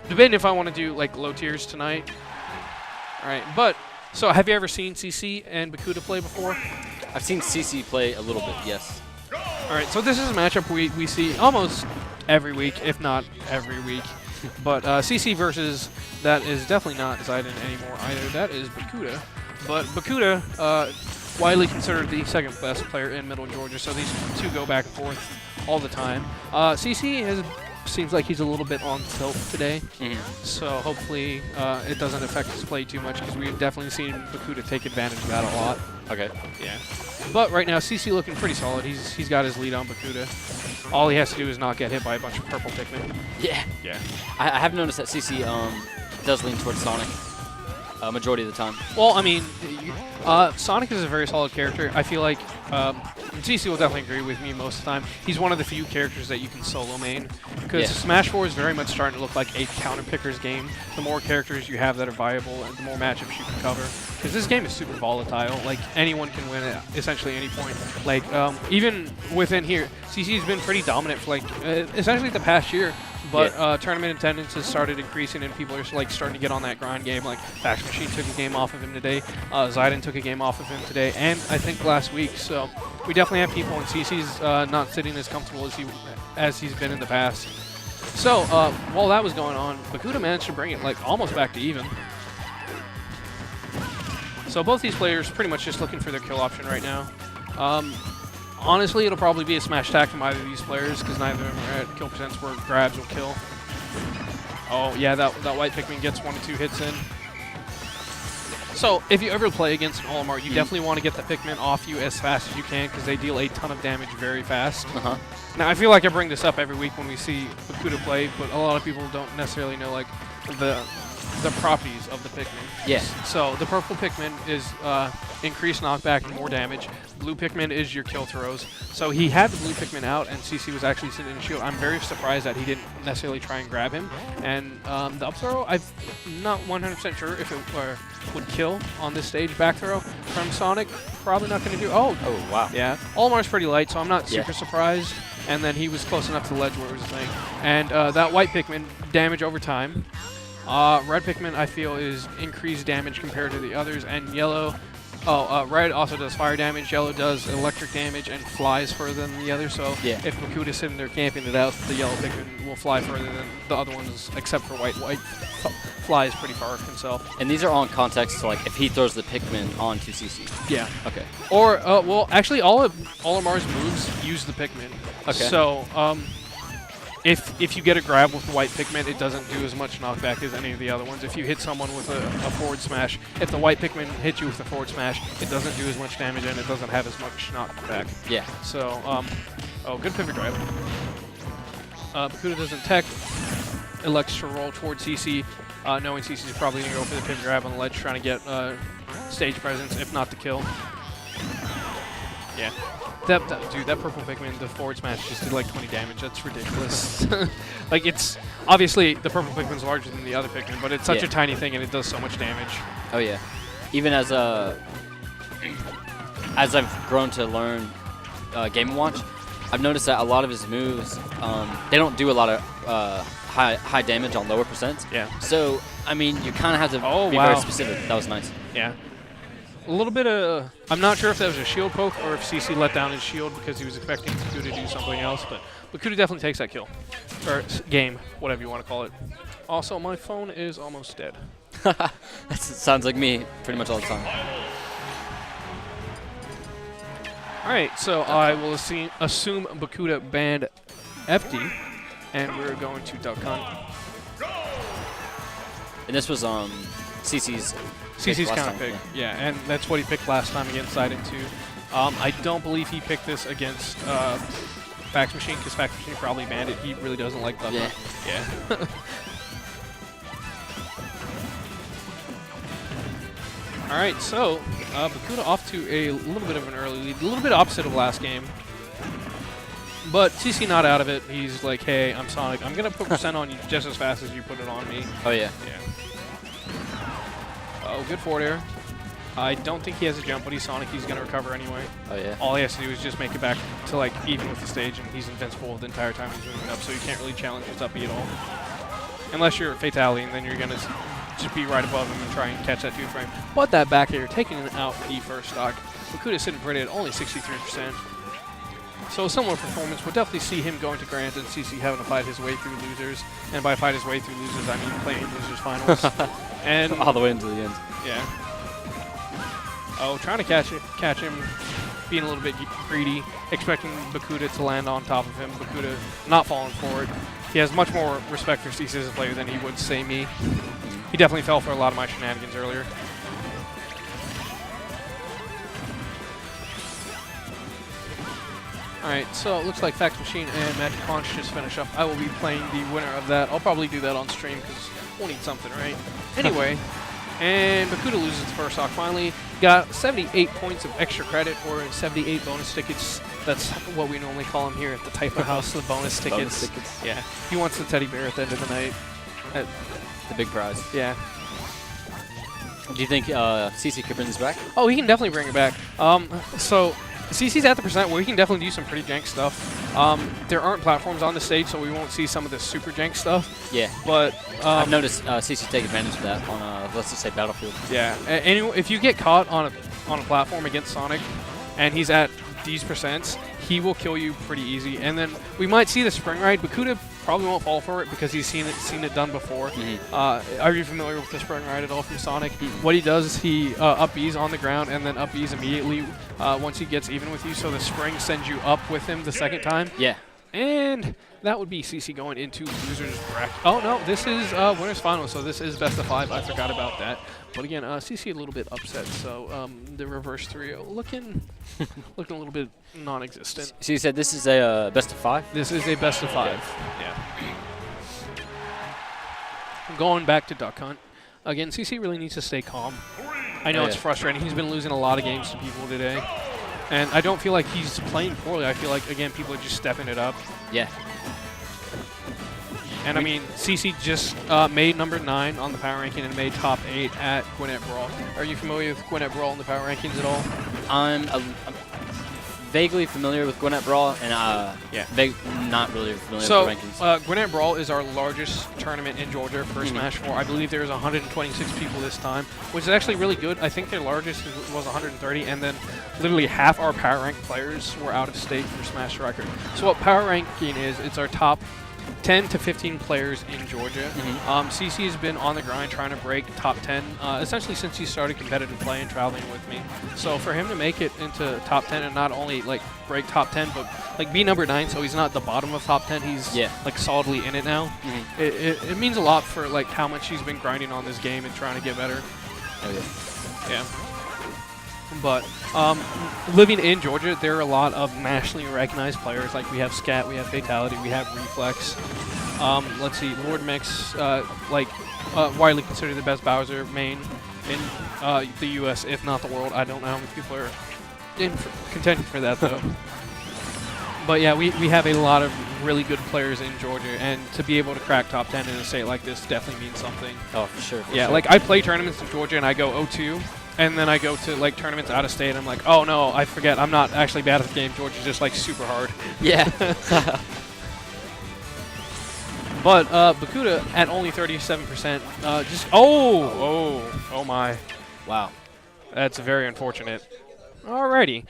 debating if I want to do like low tiers tonight. All right, but so have you ever seen CC and Bakuuda play before? I've seen CC play a little bit, yes. All right, so this is a matchup we see almost every week, if not every week. But CC versus, that is definitely not Zidane anymore either. That is Bakuuda. But Bakuuda, widely considered the second best player in Middle Georgia, so these two go back and forth all the time. CC seems like he's a little bit on tilt today, so hopefully it doesn't affect his play too much, because we've definitely seen Bakuuda take advantage of that a lot. Okay. Yeah. But right now, CC looking pretty solid. He's got his lead on Bakuuda. All he has to do is not get hit by a bunch of purple Pikmin. Yeah. Yeah. I have noticed that CC does lean towards Sonic majority of the time. Well, I mean, Sonic is a very solid character. I feel like CC will definitely agree with me most of the time. He's one of the few characters that you can solo main, because Smash 4 is very much starting to look like a counter pickers game. The more characters you have that are viable, and the more matchups you can cover. Because this game is super volatile. Like, anyone can win at essentially any point. Like, even within here, CC's been pretty dominant for like essentially the past year. But tournament attendance has started increasing, and people are like starting to get on that grind game. Like Fax Machine took a game off of him today, Zidane took a game off of him today, and I think last week. So we definitely have people, and CC's not sitting as comfortable as he's been in the past. So while that was going on, Bakuuda managed to bring it like almost back to even. So both these players pretty much just looking for their kill option right now. Honestly, it'll probably be a smash attack from either of these players, because neither of them are at kill percents where grabs will kill. Oh, yeah, that white Pikmin gets 1 or 2 hits in. So, if you ever play against an Olimar, you definitely want to get the Pikmin off you as fast as you can, because they deal a ton of damage very fast. Now, I feel like I bring this up every week when we see Bakuuda play, but a lot of people don't necessarily know, like, the properties of the Pikmin. Yeah. So, the purple Pikmin is increased knockback and more damage. Blue Pikmin is your kill throws. So he had the blue Pikmin out, and CC was actually sitting in shield. I'm very surprised that he didn't necessarily try and grab him. And the up throw, I'm not 100% sure if it would kill on this stage. Back throw from Sonic, probably not going to do. Oh, wow. Yeah. Olimar's pretty light, so I'm not super surprised. And then he was close enough to the ledge where it was a thing. And that white Pikmin, damage over time. Red Pikmin, I feel, is increased damage compared to the others. And yellow... red also does fire damage, yellow does electric damage, and flies further than the other. So if Bakuuda's sitting there camping it out, the yellow Pikmin will fly further than the other ones, except for white. White flies pretty far himself. And these are all in context to, like, if he throws the Pikmin onto CC. Yeah. Okay. Or, well, actually, all of Olimar's moves use the Pikmin. Okay. So, if you get a grab with the white Pikmin, it doesn't do as much knockback as any of the other ones. If you hit someone with a forward smash, if the white Pikmin hits you with a forward smash, it doesn't do as much damage, and it doesn't have as much knockback. Yeah. So, good pivot grab. Bakuuda doesn't tech, elects to roll towards CC, knowing CC is probably going to go for the pivot grab on the ledge, trying to get stage presence, if not the kill. Yeah. Dude, that purple Pikmin, the forward smash just did like 20 damage. That's ridiculous. Like, it's obviously the purple Pikmin's larger than the other Pikmin, but it's such a tiny thing and it does so much damage. Oh yeah. Even as I've grown to learn Game & Watch, I've noticed that a lot of his moves, they don't do a lot of high damage on lower percents. Yeah. So I mean, you kind of have to be very specific. That was nice. Yeah. A little bit of... I'm not sure if that was a shield poke or if CC let down his shield because he was expecting Bakuuda to do something else, but Bakuuda definitely takes that kill. Or game, whatever you want to call it. Also, my phone is almost dead. That sounds like me pretty much all the time. Alright, so I will assume Bakuuda banned FD, and we're going to Duck Hunt. And this was CC's counter pick, yeah, and that's what he picked last time against Zidane too. I don't believe he picked this against Fax Machine, because Fax Machine probably banned it. He really doesn't like Duck Hunt. Yeah. Alright, so Bakuuda off to a little bit of an early lead, a little bit opposite of last game. But CC not out of it. He's like, hey, I'm Sonic. I'm going to put percent on you just as fast as you put it on me. Oh, yeah. Yeah. Oh, good forward air. I don't think he has a jump, but he's Sonic. He's going to recover anyway. Oh, yeah. All he has to do is just make it back to, like, even with the stage, and he's invincible the entire time he's moving up, so you can't really challenge his up B at all. unless you're Fatality, and then you're going to just be right above him and try and catch that 2-frame. But that back air, taking it out the first stock. Bakuuda sitting pretty at only 63%. So a similar performance. We'll definitely see him going to Grant and CC having to fight his way through losers. And by fight his way through losers, I mean playing losers finals. And all the way into the end. Yeah. Oh, trying to catch him, being a little bit greedy, expecting Bakuuda to land on top of him. Bakuuda not falling forward. He has much more respect for CC as a player than he would, say, me. He definitely fell for a lot of my shenanigans earlier. Alright, so it looks like Fax Machine and Magic Conch just finish up. I will be playing the winner of that. I'll probably do that on stream because we'll need something, right? Anyway, and Bakuuda loses the first stock finally. Got 78 points of extra credit or 78 bonus tickets. That's what we normally call them here at the Typo House, the bonus tickets. Bonus tickets. Yeah, he wants the teddy bear at the end of the night. The big prize. Yeah. Do you think CC could bring this back? Oh, he can definitely bring it back. So CC's at the percent where he can definitely do some pretty jank stuff. There aren't platforms on the stage, so we won't see some of the super jank stuff. Yeah. But I've noticed CC take advantage of that on, let's just say, Battlefield. Yeah. And if you get caught on a platform against Sonic, and he's at these percents, he will kill you pretty easy. And then we might see the spring ride. Bakuuda probably won't fall for it because he's seen it done before. Are you familiar with the spring ride at all from Sonic? What he does is he up B's on the ground and then up B's immediately once he gets even with you. So the spring sends you up with him the second time. Yeah. And that would be CC going into losers bracket. Oh no, this is winners final, so this is best of 5. I forgot about that. But again, CC a little bit upset, so the reverse trio looking a little bit non-existent. So you said this is a best of 5? This is a best of 5. Yeah. Going back to Duck Hunt. Again, CC really needs to stay calm. I know it's frustrating. He's been losing a lot of games to people today. And I don't feel like he's playing poorly. I feel like, again, people are just stepping it up. Yeah. And I mean, CC just made number 9 on the power ranking and made top 8 at Gwinnett Brawl. Are you familiar with Gwinnett Brawl in the power rankings at all? I'm vaguely familiar with Gwinnett Brawl, and not really familiar with the rankings. So, Gwinnett Brawl is our largest tournament in Georgia for Smash 4. I believe there's 126 people this time, which is actually really good. I think their largest was 130, and then literally half our power rank players were out of state for Smash record. So what power ranking is, it's our top 10 to 15 players in Georgia. CC has been on the grind trying to break top 10 essentially since he started competitive play and traveling with me. So for him to make it into top 10 and not only like break top 10 but like be number 9, so he's not at the bottom of top 10, he's like solidly in it now. It means a lot for like how much he's been grinding on this game and trying to get better. Yeah. But living in Georgia, there are a lot of nationally recognized players. Like we have Scat, we have Fatality, we have Reflex. Let's see, Lord Mix, widely considered the best Bowser main in the U.S., if not the world. I don't know how many people are in contention for that though. But yeah, we have a lot of really good players in Georgia, and to be able to crack top 10 in a state like this definitely means something. Oh, for sure. Like I play tournaments in Georgia and I go 0-2. And then I go to like tournaments out of state and I'm like, oh no, I forget, I'm not actually bad at the game. Georgia's just like super hard. Yeah. But Bakuuda at only 37%. Oh my. Wow. That's very unfortunate. Alrighty.